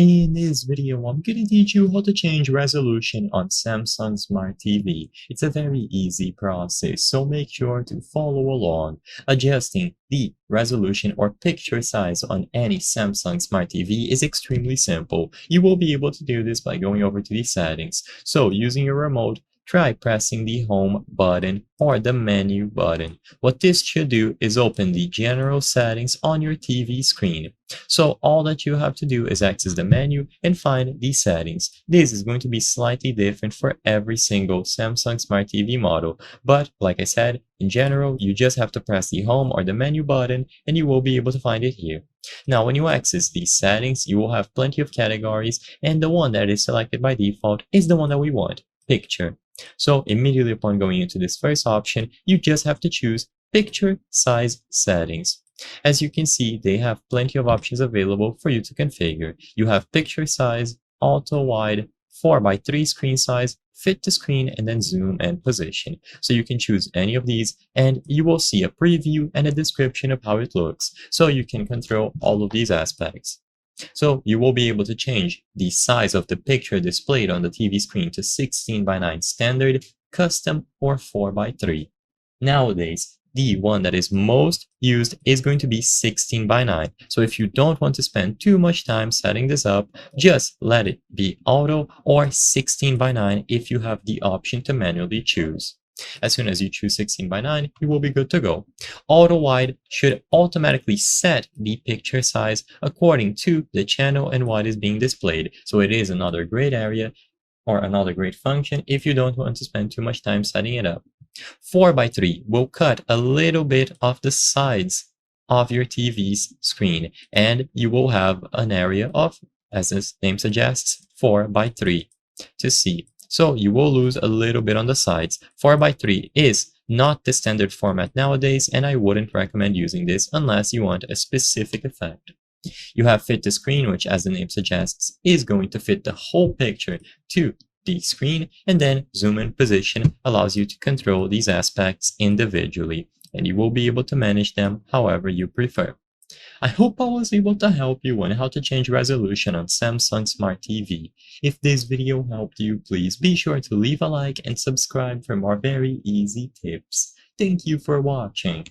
In this video, I'm going to teach you how to change resolution on Samsung Smart TV. It's a very easy process, so make sure to follow along. Adjusting the resolution or picture size on any Samsung Smart TV is extremely simple. You will be able to do this by going over to the settings. So using your remote, try pressing the home button or the menu button. What this should do is open the general settings on your TV screen. So all that you have to do is access the menu and find the settings. This is going to be slightly different for every single Samsung Smart TV model, but like I said, in general, you just have to press the home or the menu button and you will be able to find it here. Now, when you access these settings, you will have plenty of categories, and the one that is selected by default is the one that we want, picture. So immediately upon going into this first option, you just have to choose picture size settings. As you can see, they have plenty of options available for you to configure. You have picture size, auto wide, 4:3 screen size, fit to screen, and then zoom and position. So you can choose any of these and you will see a preview and a description of how it looks. So you can control all of these aspects. So you will be able to change the size of the picture displayed on the TV screen to 16:9 standard, custom, or 4:3. Nowadays, the one that is most used is going to be 16:9. So if you don't want to spend too much time setting this up, just let it be auto or 16:9 if you have the option to manually choose. As soon as you choose 16:9, you will be good to go. Auto wide should automatically set the picture size according to the channel and what is being displayed. So it is another great area or another great function if you don't want to spend too much time setting it up. 4:3 will cut a little bit of the sides of your TV's screen, and you will have an area of, as its name suggests, 4:3 to see. So you will lose a little bit on the sides. 4:3 is not the standard format nowadays, and I wouldn't recommend using this unless you want a specific effect. You have fit to screen, which, as the name suggests, is going to fit the whole picture to the screen, and then zoom in position allows you to control these aspects individually, and you will be able to manage them however you prefer. I hope I was able to help you on how to change resolution on Samsung Smart TV. If this video helped you, please be sure to leave a like and subscribe for more very easy tips. Thank you for watching.